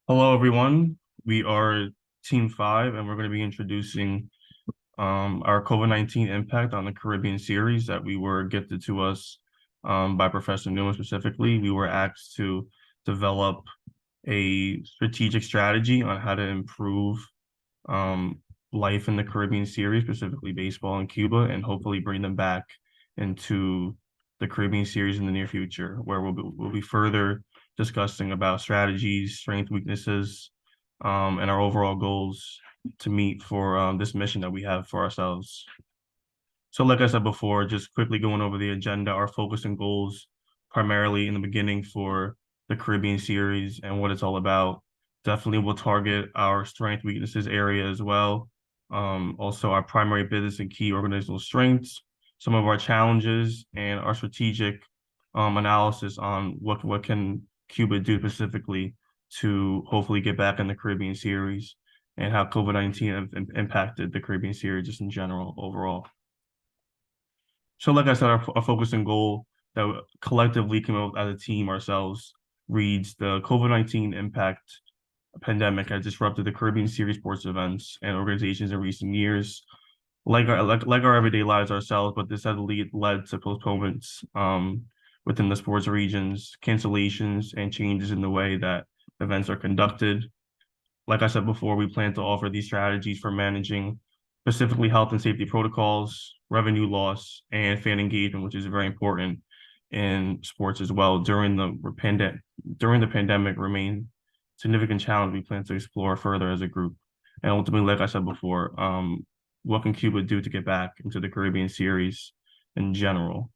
Hello, everyone. We are Team 5, and we're going to be introducing our COVID-19 impact on the Caribbean series that we were gifted to us by Professor Newman specifically. We were asked to develop a strategic strategy on how to improve um, life in the Caribbean series, specifically baseball in Cuba, and hopefully bring them back into the Caribbean series in the near future, where we'll be further discussing about strategies, strength, weaknesses, and our overall goals to meet for this mission that we have for ourselves. So, like I said before, just quickly going over the agenda, our focus and goals primarily in the beginning for the Caribbean series and what it's all about. Definitely will target our strength weaknesses area as well. Also our primary business and key organizational strengths, some of our challenges, and our strategic analysis on what can Cuba do specifically to hopefully get back in the Caribbean series and how COVID-19 impacted the Caribbean series just in general overall. So, like I said, our focus and goal that collectively came up as a team ourselves reads the COVID-19 impact pandemic has disrupted the Caribbean series sports events and organizations in recent years, like our everyday lives ourselves, but this has led to postponements within the sports regions, cancellations, and changes in the way that events are conducted. Like I said before, we plan to offer these strategies for managing specifically health and safety protocols, revenue loss, and fan engagement, which is very important in sports as well. During the pandemic remain significant challenge we plan to explore further as a group. And ultimately, like I said before, what can Cuba do to get back into the Caribbean series in general?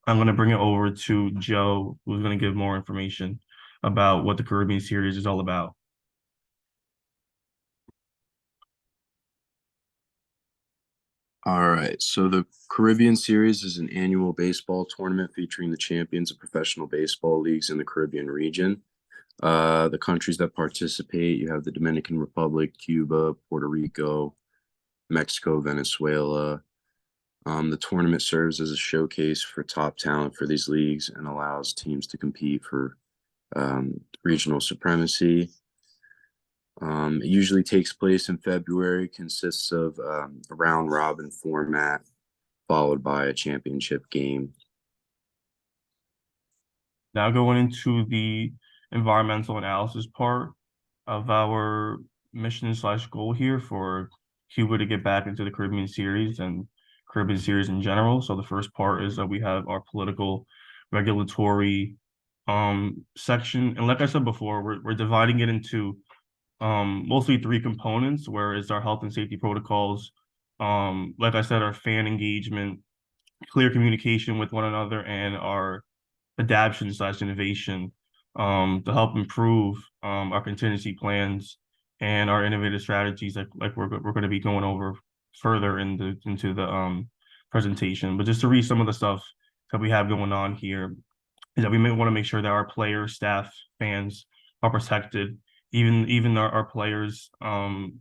I'm going to bring it over to Joe, who's going to give more information about what the Caribbean series is all about. All right, so the Caribbean Series is an annual baseball tournament featuring the champions of professional baseball leagues in the Caribbean region. The countries that participate, you have the Dominican Republic, Cuba, Puerto Rico, Mexico, Venezuela. The tournament serves as a showcase for top talent for these leagues and allows teams to compete for regional supremacy. It usually takes place in February, consists of a round robin format, followed by a championship game. Now going into the environmental analysis part of our mission/goal here for Cuba to get back into the Caribbean series and Caribbean series in general. So the first part is that we have our political regulatory section. And like I said before, we're dividing it into mostly three components, where it's our health and safety protocols, like I said, our fan engagement, clear communication with one another, and our adaptation/innovation to help improve our contingency plans and our innovative strategies like we're going to be going over further into the presentation. But just to read some of the stuff that we have going on here is that we may want to make sure that our players, staff, fans are protected. Even our players that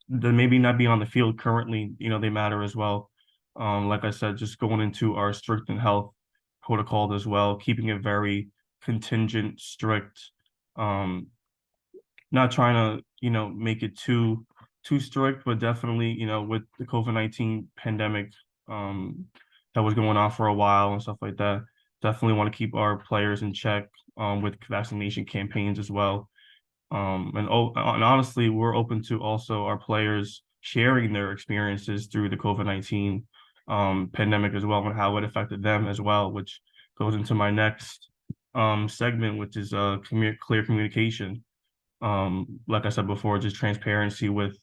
maybe not be on the field currently, they matter as well. Like I said, just going into our strict and health protocol as well, keeping it very contingent, strict, not trying to, make it too strict, but definitely, with the COVID-19 pandemic that was going on for a while and stuff like that, definitely want to keep our players in check with vaccination campaigns as well. And honestly, we're open to also our players sharing their experiences through the COVID-19 pandemic as well and how it affected them as well, which goes into my next segment, which is clear communication. Like I said before, just transparency with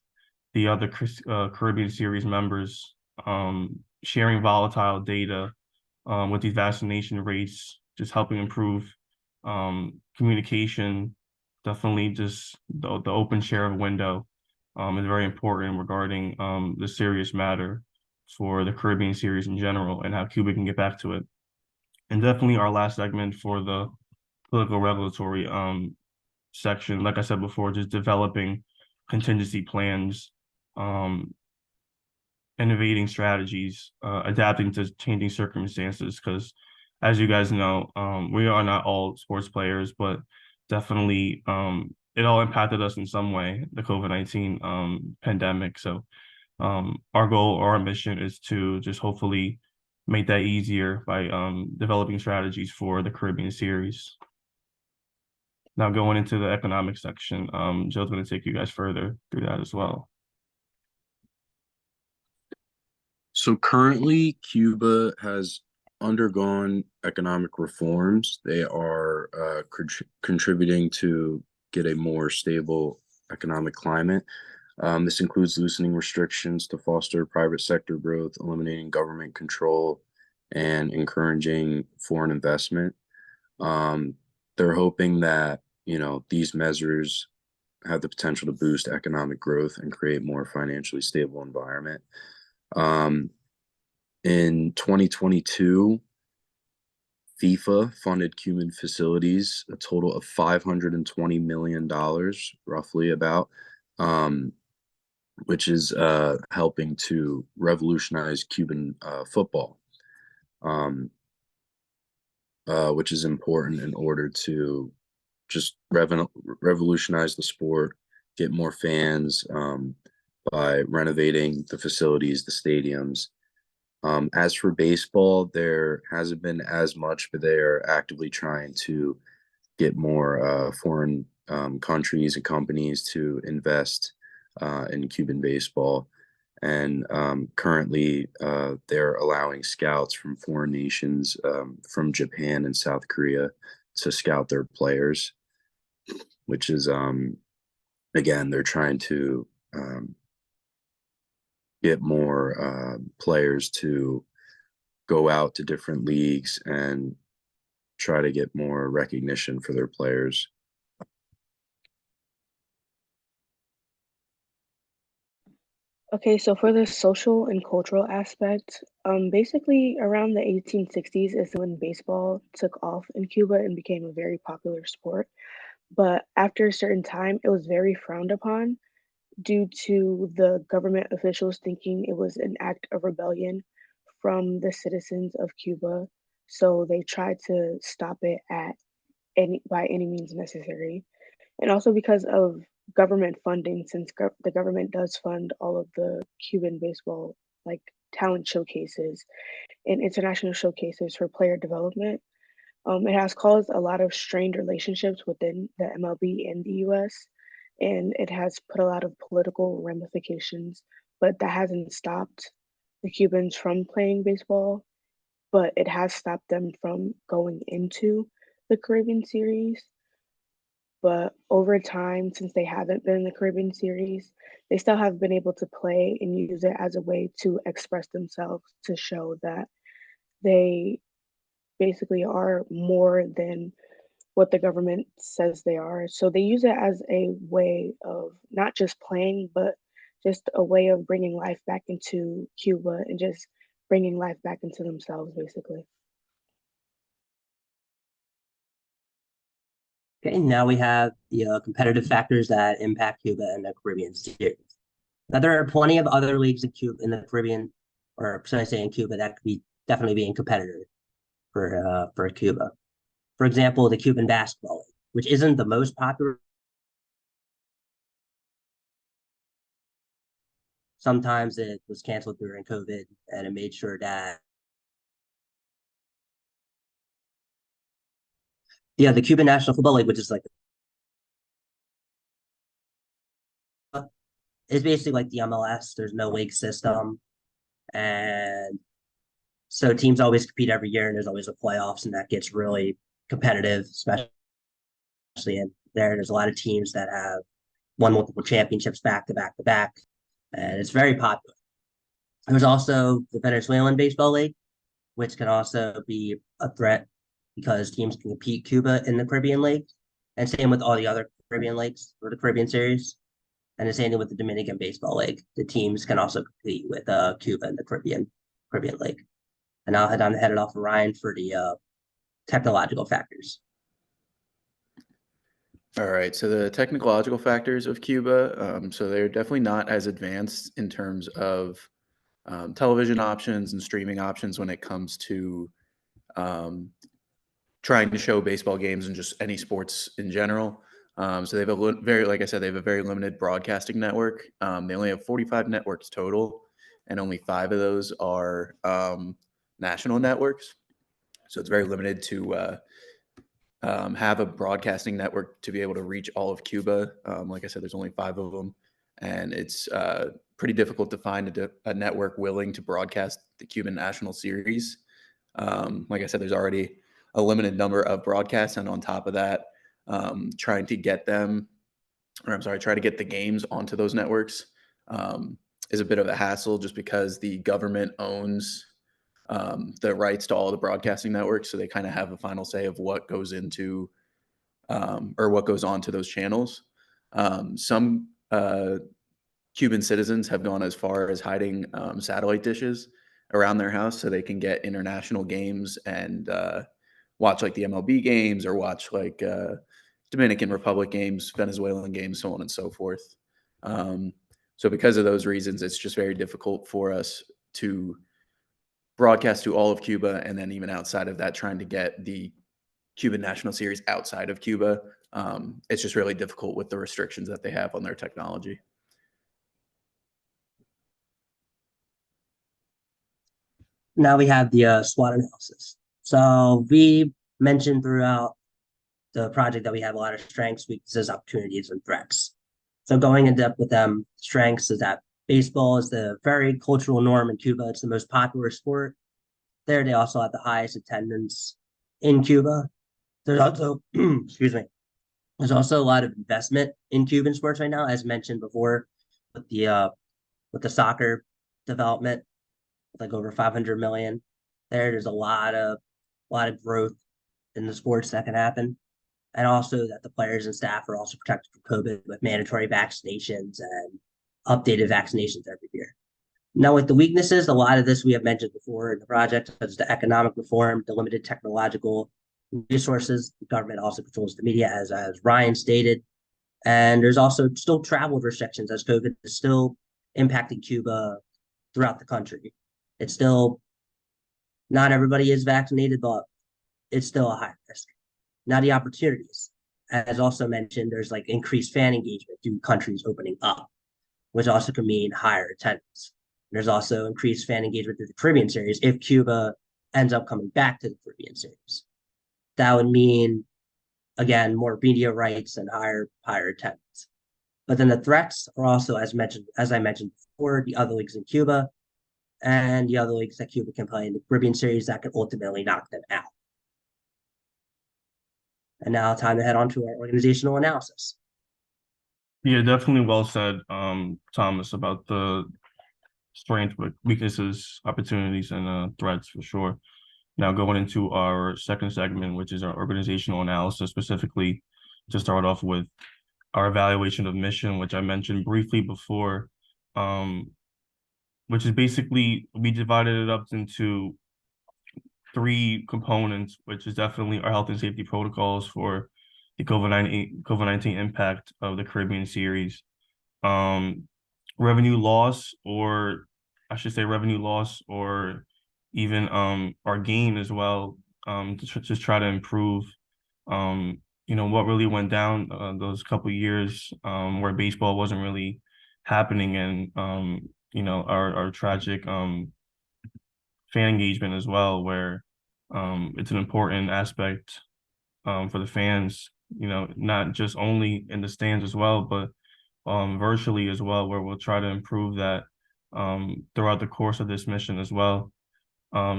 the other Caribbean series members, sharing volatile data with these vaccination rates, just helping improve communication. Definitely just the open share of window is very important regarding the serious matter for the Caribbean series in general and how Cuba can get back to it. And definitely our last segment for the political regulatory section, like I said before, just developing contingency plans, um, innovating strategies, adapting to changing circumstances. Because as you guys know, we are not all sports players, but definitely it all impacted us in some way, the COVID-19 pandemic. So our goal or our mission is to just hopefully make that easier by developing strategies for the Caribbean series. Now going into the economic section, Joe's going to take you guys further through that as well. So currently, Cuba has undergone economic reforms. They are contributing to get a more stable economic climate. This includes loosening restrictions to foster private sector growth, eliminating government control, and encouraging foreign investment. Um, they're hoping that, these measures have the potential to boost economic growth and create more financially stable environment. Um, in 2022, FIFA funded Cuban facilities a total of $520 million, roughly about, um, which is helping to revolutionize Cuban football, um, which is important in order to just revolutionize the sport, get more fans by renovating the facilities, the stadiums. As for baseball, there hasn't been as much, but they are actively trying to get more foreign countries and companies to invest in Cuban baseball. And currently, they're allowing scouts from foreign nations, from Japan and South Korea, to scout their players, which is, again, they're trying to get more players to go out to different leagues and try to get more recognition for their players. Okay, so for the social and cultural aspect, basically around the 1860s is when baseball took off in Cuba and became a very popular sport. But after a certain time, it was very frowned upon due to the government officials thinking it was an act of rebellion from the citizens of Cuba. So they tried to stop it at by any means necessary. And also because of government funding, since the government does fund all of the Cuban baseball like talent showcases and international showcases for player development. It has caused a lot of strained relationships within the MLB and the US, and it has put a lot of political ramifications, but that hasn't stopped the Cubans from playing baseball, but it has stopped them from going into the Caribbean series. But over time, since they haven't been in the Caribbean series, they still have been able to play and use it as a way to express themselves to show that they basically are more than what the government says they are. So they use it as a way of not just playing, but just a way of bringing life back into Cuba and just bringing life back into themselves, basically. Okay, now we have the competitive factors that impact Cuba and the Caribbean series. Now there are plenty of other leagues in Cuba in the Caribbean, or should I say in Cuba, that could be definitely being competitive for Cuba. For example, the Cuban basketball league, which isn't the most popular. Sometimes it was canceled during COVID, and it made sure that the Cuban National Football League, which is like is basically like the MLS. There's no league system, and so teams always compete every year, and there's always a playoffs, and that gets really competitive, especially in there. There's a lot of teams that have won multiple championships back to back to back, and it's very popular. There's also the Venezuelan Baseball League, which can also be a threat because teams can compete Cuba in the Caribbean League, and same with all the other Caribbean leagues or the Caribbean series. And the same thing with the Dominican Baseball League. The teams can also compete with Cuba in the Caribbean League. And I'll head it off to Ryan for the technological factors. All right, so the technological factors of Cuba, so they're definitely not as advanced in terms of television options and streaming options when it comes to um, trying to show baseball games and just any sports in general. So they have like I said, they have a very limited broadcasting network. They only have 45 networks total, and only 5 of those are national networks. So it's very limited to have a broadcasting network to be able to reach all of Cuba. Like I said, there's only 5 of them, and it's pretty difficult to find a network willing to broadcast the Cuban National Series. Like I said, there's already a limited number of broadcasts, and on top of that, trying to get the games onto those networks is a bit of a hassle, just because the government owns the rights to all the broadcasting networks, so they kind of have a final say of what goes into or what goes on to those channels. Some Cuban citizens have gone as far as hiding satellite dishes around their house so they can get international games and watch like the MLB games, or watch like Dominican Republic games, Venezuelan games, so on and so forth. So because of those reasons, it's just very difficult for us to broadcast to all of Cuba, and then even outside of that, trying to get the Cuban National Series outside of Cuba. It's just really difficult with the restrictions that they have on their technology. Now we have the SWOT analysis. So we mentioned throughout the project that we have a lot of strengths, weaknesses, opportunities, and threats. So going in depth with them, strengths is that baseball is the very cultural norm in Cuba. It's the most popular sport. There, they also have the highest attendance in Cuba. There's also, excuse me, there's also a lot of investment in Cuban sports right now, as mentioned before, with the soccer development, like over 500 million. There's a lot of growth in the sports that can happen, and also that the players and staff are also protected from COVID with mandatory vaccinations and updated vaccinations every year. Now, with the weaknesses, a lot of this we have mentioned before in the project, such as the economic reform, the limited technological resources. The government also controls the media, as Ryan stated. And there's also still travel restrictions, as COVID is still impacting Cuba throughout the country. It's still, not everybody is vaccinated, but it's still a high risk. Now, the opportunities, as also mentioned, there's like increased fan engagement due to countries opening up, which also can mean higher attendance. There's also increased fan engagement through the Caribbean series if Cuba ends up coming back to the Caribbean series. That would mean, again, more media rights and higher attendance. But then the threats are also, as I mentioned before, the other leagues in Cuba and the other leagues that Cuba can play in the Caribbean series that can ultimately knock them out. And now time to head on to our organizational analysis. Yeah, definitely well said, Thomas, about the strengths, weaknesses, opportunities, and threats for sure. Now going into our second segment, which is our organizational analysis, specifically to start off with our evaluation of mission, which I mentioned briefly before, which is basically, we divided it up into 3 components, which is definitely our health and safety protocols for the COVID-19 impact of the Caribbean series. Revenue loss, or I should say revenue loss, or even our gain as well, to just try to improve what really went down those couple years where baseball wasn't really happening, and our tragic fan engagement as well, where it's an important aspect for the fans, not just only in the stands as well, but virtually as well, where we'll try to improve that throughout the course of this mission as well.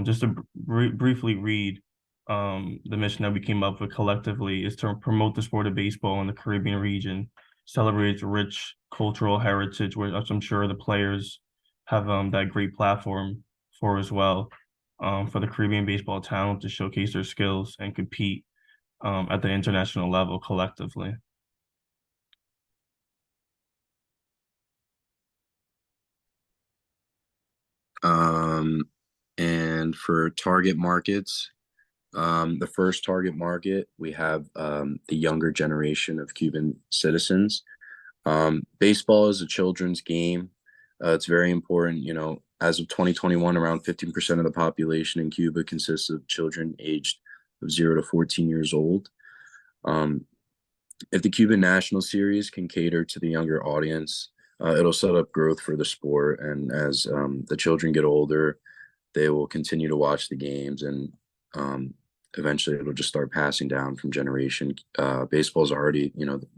Just to briefly read the mission that we came up with collectively is to promote the sport of baseball in the Caribbean region, celebrate its rich cultural heritage, which I'm sure the players have that great platform for as well, for the Caribbean baseball talent to showcase their skills and compete at the international level collectively. And for target markets, the first target market, we have the younger generation of Cuban citizens. Baseball is a children's game. It's very important. As of 2021, around 15% of the population in Cuba consists of children aged of 0 to 14 years old. if the Cuban National Series can cater to the younger audience, it'll set up growth for the sport. And as the children get older, they will continue to watch the games, and eventually it'll just start passing down from generation. Baseball is already,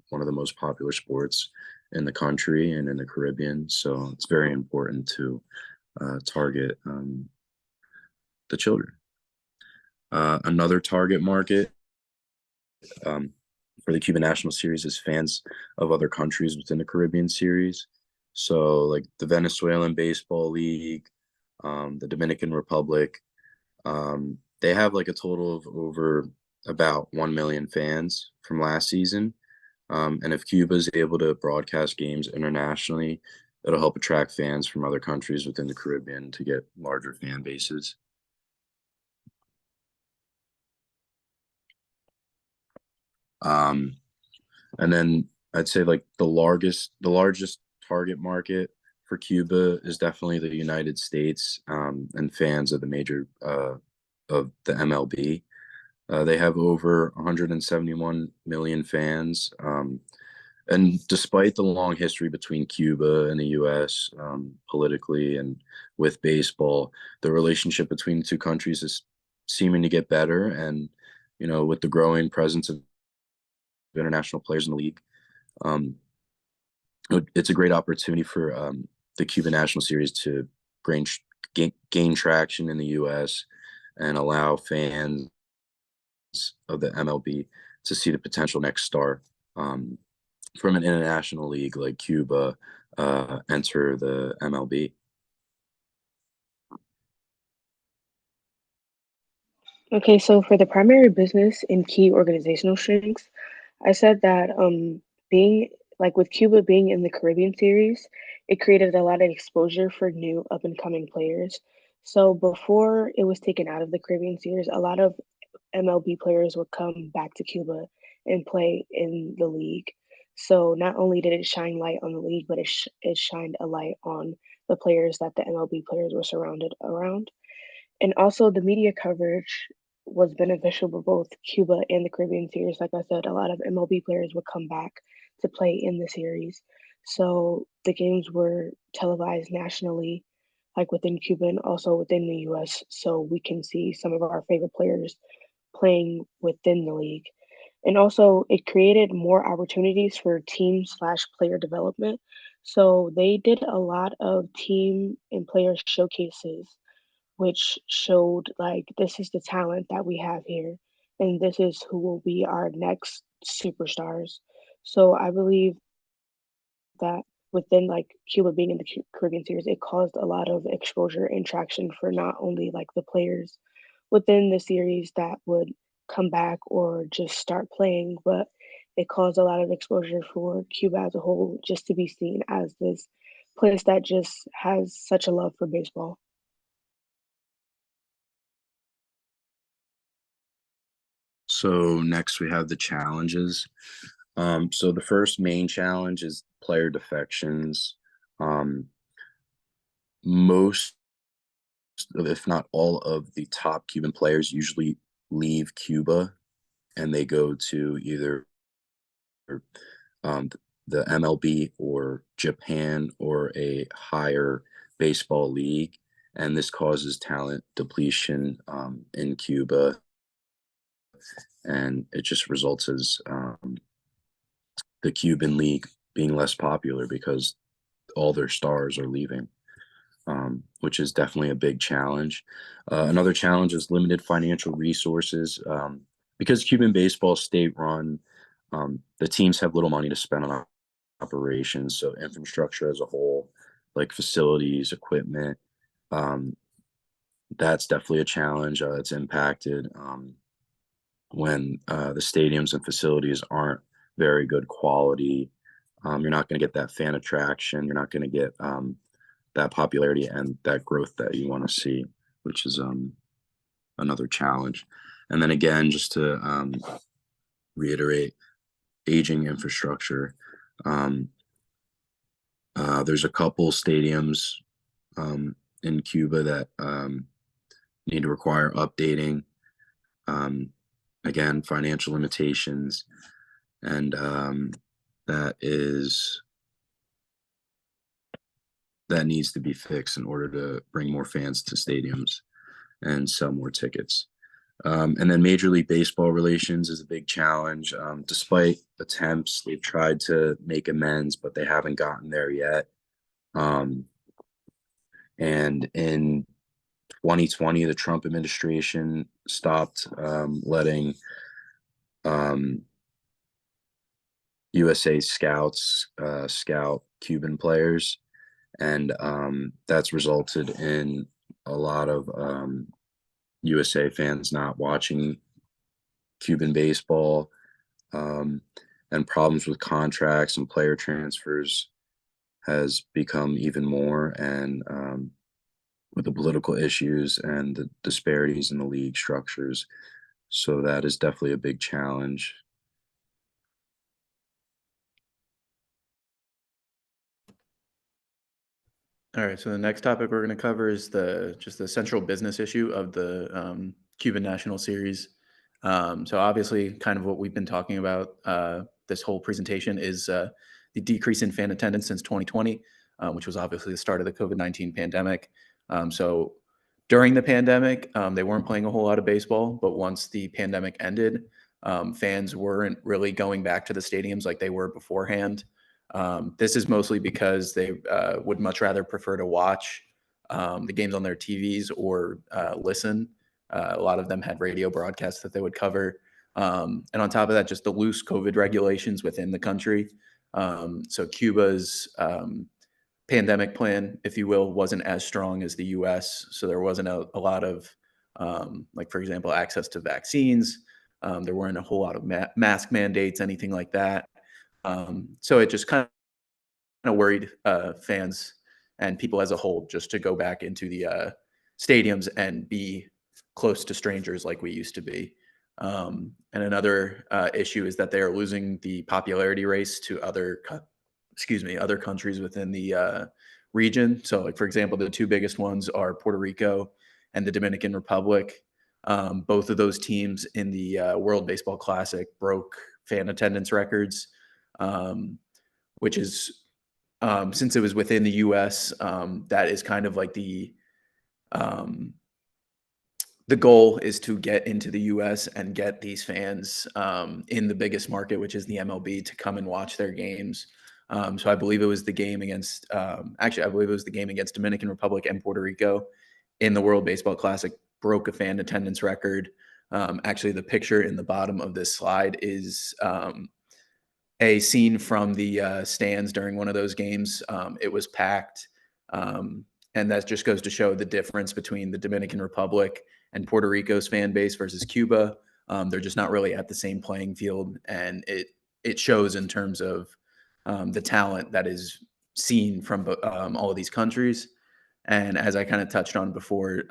one of the most popular sports in the country and in the Caribbean. So it's very important to target the children. Another target market for the Cuban National Series is fans of other countries within the Caribbean Series. So like the Venezuelan Baseball League, the Dominican Republic, they have like a total of over about 1 million fans from last season. And if Cuba is able to broadcast games internationally, it'll help attract fans from other countries within the Caribbean to get larger fan bases. And then I'd say like the largest target market for Cuba is definitely the United States, and fans of the major of the MLB. They have over 171 million fans. And despite the long history between Cuba and the U.S., politically and with baseball, the relationship between the two countries is seeming to get better. And, with the growing presence of international players in the league, it's a great opportunity for the Cuban National Series to gain traction in the U.S. and allow fans of the MLB to see the potential next star from an international league like Cuba enter the MLB. Okay, so for the primary business and key organizational strengths, I said that being like with Cuba being in the Caribbean series, it created a lot of exposure for new up and coming players. So before it was taken out of the Caribbean series, a lot of MLB players would come back to Cuba and play in the league. So not only did it shine light on the league, but it shined a light on the players that the MLB players were surrounded around. And also the media coverage was beneficial for both Cuba and the Caribbean series. Like I said, a lot of MLB players would come back to play in the series. So the games were televised nationally, like within Cuba and also within the US. So we can see some of our favorite players playing within the league. And also it created more opportunities for team slash player development. So they did a lot of team and player showcases which showed like this is the talent that we have here and this is who will be our next superstars. So I believe that within like Cuba being in the Caribbean series, it caused a lot of exposure and traction for not only like the players within the series that would come back or just start playing, but it caused a lot of exposure for Cuba as a whole just to be seen as this place that just has such a love for baseball. So next we have the challenges. So the first main challenge is player defections. Most, if not all, of the top Cuban players usually leave Cuba and they go to either um, the MLB or Japan or a higher baseball league. And this causes talent depletion in Cuba. And it just results as the Cuban league being less popular because all their stars are leaving, which is definitely a big challenge. Another challenge is limited financial resources. Because Cuban baseball is state run, the teams have little money to spend on operations. So infrastructure as a whole, like facilities, equipment, that's definitely a challenge. It's impacted when the stadiums and facilities aren't very good quality. You're not going to get that fan attraction. You're not going to get that popularity and that growth that you want to see, which is another challenge. And then again, just to reiterate, aging infrastructure. There's a couple stadiums in Cuba that need to require updating. Again, financial limitations. and that needs to be fixed in order to bring more fans to stadiums and sell more tickets. And then Major League Baseball relations is a big challenge. Despite attempts, they've tried to make amends, but they haven't gotten there yet. And in 2020, the Trump administration stopped letting USA scouts scout Cuban players, and that's resulted in a lot of USA fans not watching Cuban baseball, and problems with contracts and player transfers has become even more, and with the political issues and the disparities in the league structures. So that is definitely a big challenge. All right, so the next topic we're going to cover is just the central business issue of the Cuban National Series. So obviously, kind of what we've been talking about this whole presentation is the decrease in fan attendance since 2020, which was obviously the start of the COVID-19 pandemic. So during the pandemic, they weren't playing a whole lot of baseball, but once the pandemic ended, fans weren't really going back to the stadiums like they were beforehand. This is mostly because they would much rather prefer to watch the games on their TVs or listen. A lot of them had radio broadcasts that they would cover. And on top of that, just the loose COVID regulations within the country. So Cuba's pandemic plan, if you will, wasn't as strong as the US. So there wasn't a lot of, like, for example, access to vaccines. There weren't a whole lot of mask mandates, anything like that. So it just kind of worried fans and people as a whole just to go back into the stadiums and be close to strangers like we used to be. And another issue is that they are losing the popularity race to other countries within the region. So, like, for example, the two biggest ones are Puerto Rico and the Dominican Republic. Both of those teams in the World Baseball Classic broke fan attendance records, which is since it was within the U.S., that is kind of like the goal is to get into the U.S. and get these fans in the biggest market, which is the MLB, to come and watch their games. So I believe it was the game against, I believe it was the game against Dominican Republic and Puerto Rico in the World Baseball Classic broke a fan attendance record. Actually, the picture in the bottom of this slide is a scene from the stands during one of those games. It was packed. And that just goes to show the difference between the Dominican Republic and Puerto Rico's fan base versus Cuba. They're just not really at the same playing field. And it shows in terms of the talent that is seen from all of these countries. And as I kind of touched on before,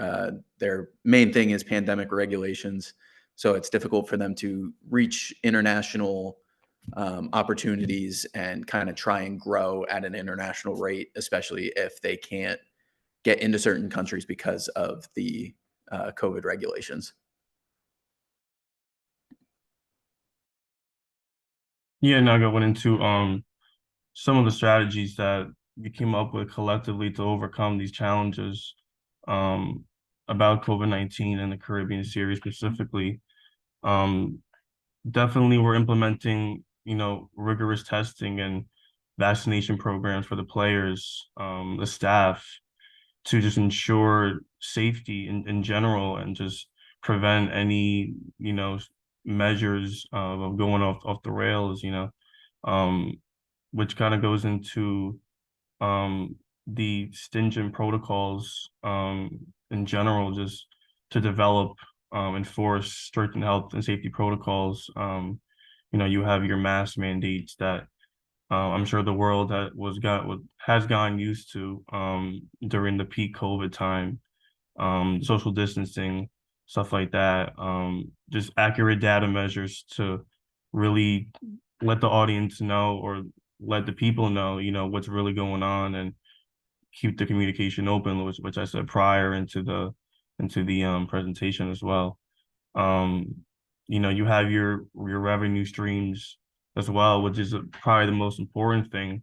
their main thing is pandemic regulations. So it's difficult for them to reach international opportunities and kind of try and grow at an international rate, especially if they can't get into certain countries because of the COVID regulations. Yeah, Naga went into some of the strategies that we came up with collectively to overcome these challenges about COVID-19 and the Caribbean series specifically. Definitely we're implementing, rigorous testing and vaccination programs for the players, the staff, to just ensure safety in general and just prevent any, measures of going off the rails, which kind of goes into the stringent protocols in general, just to develop, enforce strict health and safety protocols. You have your mask mandates that I'm sure the world has gotten used to during the peak COVID time, social distancing, stuff like that. Just accurate data measures to really let the audience know, or let the people know, what's really going on, and keep the communication open, which I said prior into the presentation as well. You have your revenue streams as well, which is probably the most important thing,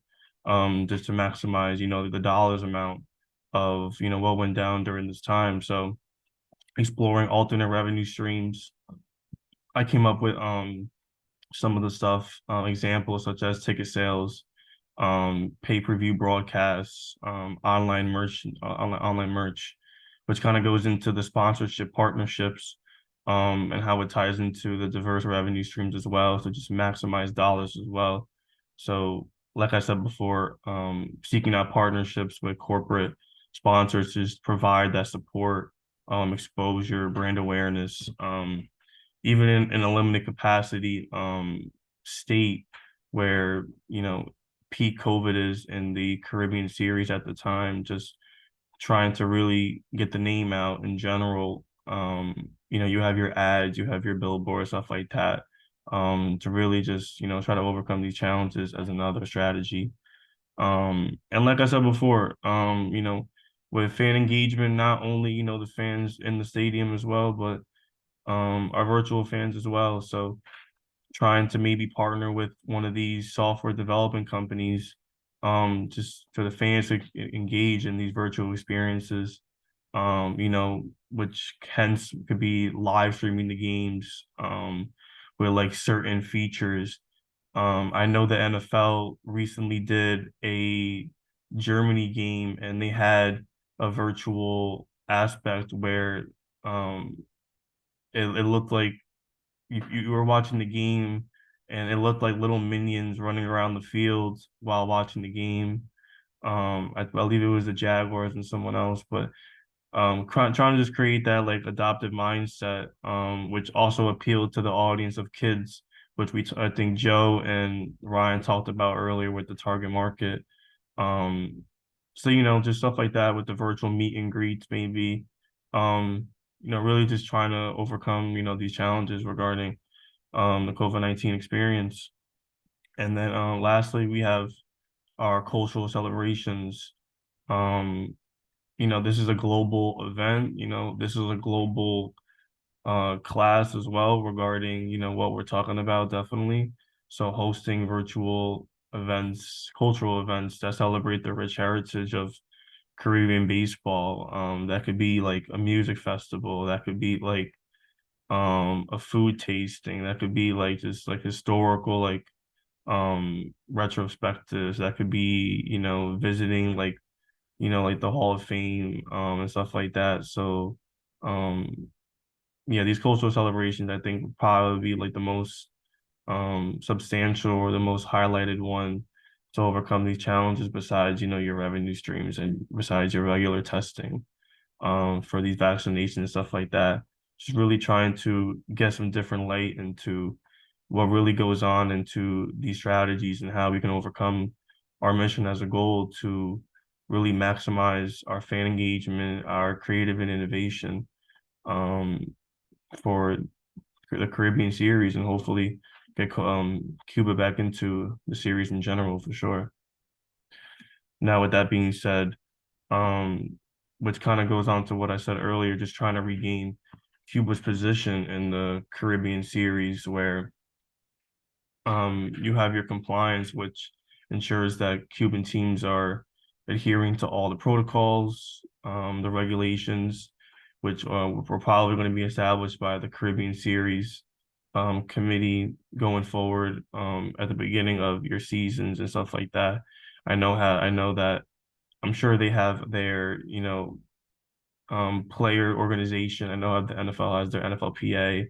just to maximize, the dollars amount of, what went down during this time. So exploring alternate revenue streams. I came up with some of the stuff, examples such as ticket sales, pay-per-view broadcasts, online merch, which kind of goes into the sponsorship partnerships, and how it ties into the diverse revenue streams as well. So just maximize dollars as well. So like I said before, seeking out partnerships with corporate sponsors to just provide that support, exposure, brand awareness, even in a limited capacity state where, peak COVID is in the Caribbean series at the time, just trying to really get the name out in general. You have your ads, you have your billboards, stuff like that, to really just, try to overcome these challenges as another strategy. And like I said before, with fan engagement, not only, the fans in the stadium as well, but our virtual fans as well. So trying to maybe partner with one of these software development companies, just for the fans to engage in these virtual experiences, which hence could be live streaming the games, with like certain features. I know the NFL recently did a Germany game and they had a virtual aspect where it looked like you were watching the game and it looked like little minions running around the field while watching the game. I believe it was the Jaguars and someone else, but trying to just create that like adoptive mindset, which also appealed to the audience of kids, which I think Joe and Ryan talked about earlier with the target market. Um, so just stuff like that with the virtual meet and greets, maybe. Um, really just trying to overcome, these challenges regarding the COVID-19 experience. And then lastly, we have our cultural celebrations. Um, this is a global event, this is a global class as well regarding, what we're talking about, definitely. So hosting virtual events, cultural events that celebrate the rich heritage of Caribbean baseball. That could be like a music festival, that could be like a food tasting, that could be like just like historical like retrospectives, that could be, visiting like, like the Hall of Fame, and stuff like that. So um yeah, these cultural celebrations I think would probably be like the most substantial or the most highlighted one to overcome these challenges besides, your revenue streams and besides your regular testing, for these vaccinations and stuff like that. Just really trying to get some different light into what really goes on into these strategies and how we can overcome our mission as a goal to really maximize our fan engagement, our creative and innovation, um, for the Caribbean series, and hopefully get Cuba back into the series in general for sure. Now, with that being said, um, which kind of goes on to what I said earlier, just trying to regain Cuba's position in the Caribbean series where you have your compliance, which ensures that Cuban teams are adhering to all the protocols, the regulations, which were probably going to be established by the Caribbean Series committee going forward, at the beginning of your seasons and stuff like that. I know that I'm sure they have their, player organization. I know the NFL has their NFLPA,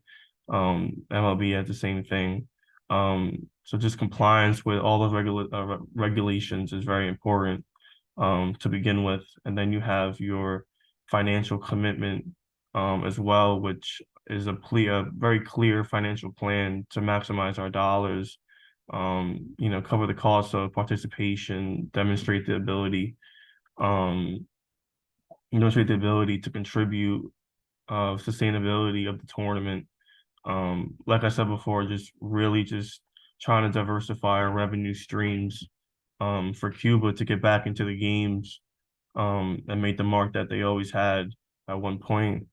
MLB has the same thing. So just compliance with all those regulations is very important, to begin with. And then you have your financial commitment, as well, which is a very clear financial plan to maximize our dollars, cover the cost of participation, um, demonstrate the ability to contribute, sustainability of the tournament. Like I said before, just really just trying to diversify our revenue streams, for Cuba to get back into the games, and make the mark that they always had at one point.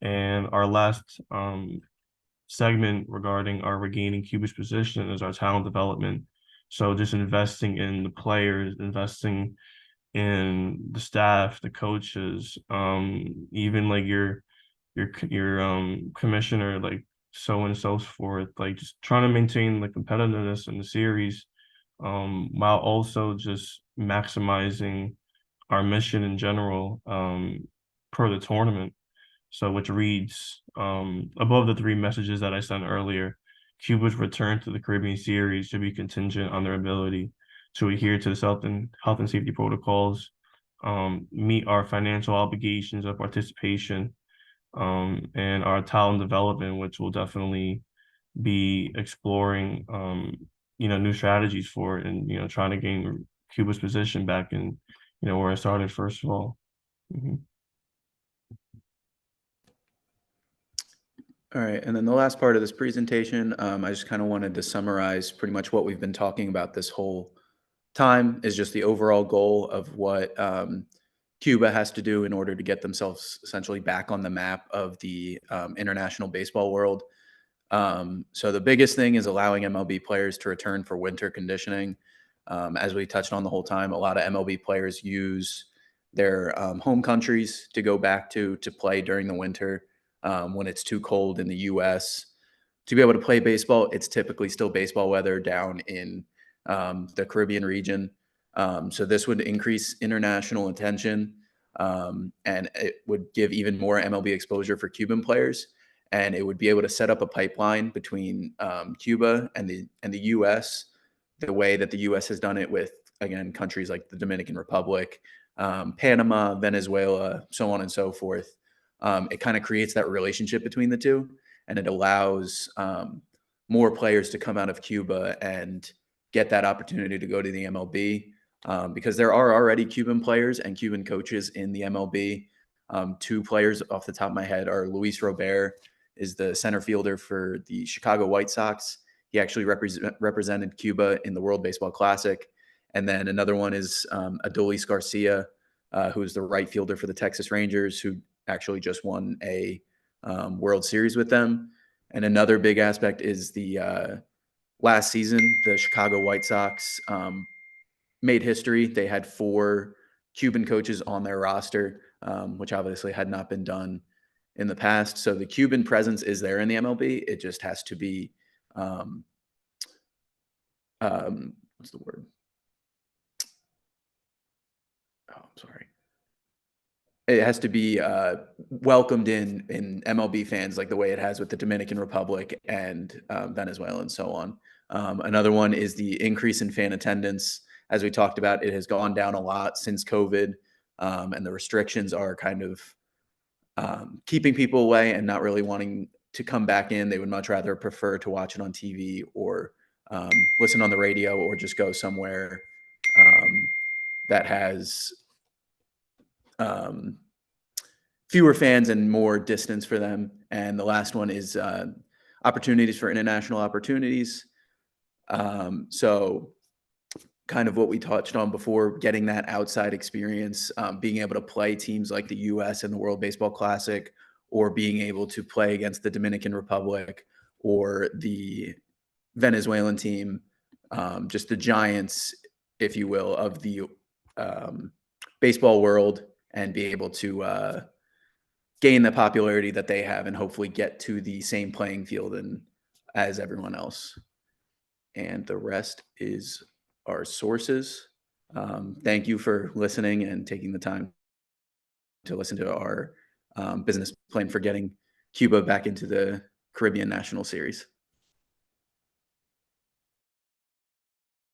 And our last segment regarding our regaining Cuba's position is our talent development. So just investing in the players, investing in the staff, the coaches, even like your commissioner, like so and so forth, like just trying to maintain the competitiveness in the series, while also just maximizing our mission in general, per the tournament. So which reads, above the three messages that I sent earlier, Cuba's return to the Caribbean series should be contingent on their ability to adhere to the health and safety protocols, meet our financial obligations of participation, and our talent development, which will definitely be exploring, new strategies for it and, trying to gain Cuba's position back in, where I started first of all. Mhm. All right, and then the last part of this presentation, I just kind of wanted to summarize pretty much what we've been talking about this whole time is just the overall goal of what Cuba has to do in order to get themselves essentially back on the map of the international baseball world. So the biggest thing is allowing MLB players to return for winter conditioning. As we touched on the whole time, a lot of MLB players use their home countries to go back to play during the winter when it's too cold in the U.S. To be able to play baseball, it's typically still baseball weather down in the Caribbean region. So this would increase international attention, and it would give even more MLB exposure for Cuban players. And it would be able to set up a pipeline between Cuba and the U.S. the way that the U.S. has done it with, again, countries like the Dominican Republic, Panama, Venezuela, so on and so forth. It kind of creates that relationship between the two, and it allows more players to come out of Cuba and get that opportunity to go to the MLB, because there are already Cuban players and Cuban coaches in the MLB. Two players off the top of my head are Luis Robert, is the center fielder for the Chicago White Sox. He actually represented Cuba in the World Baseball Classic. And then another one is Adolis Garcia, who is the right fielder for the Texas Rangers, who actually just won a World Series with them. And another big aspect is the last season, the Chicago White Sox made history. They had 4 Cuban coaches on their roster, which obviously had not been done in the past. So the Cuban presence is there in the MLB. It just has to be, what's the word? Oh, I'm sorry. It has to be welcomed in MLB fans like the way it has with the Dominican Republic and Venezuela and so on. Another one is the increase in fan attendance. As we talked about, it has gone down a lot since COVID, and the restrictions are kind of keeping people away and not really wanting to come back in. They would much rather prefer to watch it on TV or listen on the radio or just go somewhere that has fewer fans and more distance for them. And the last one is opportunities for international opportunities. So kind of what we touched on before, getting that outside experience, being able to play teams like the US and the World Baseball Classic, or being able to play against the Dominican Republic or the Venezuelan team, just the giants, if you will, of the baseball world, and be able to gain the popularity that they have and hopefully get to the same playing field as everyone else. And the rest is our sources. Thank you for listening and taking the time to listen to our business plan for getting Cuba back into the Caribbean National Series.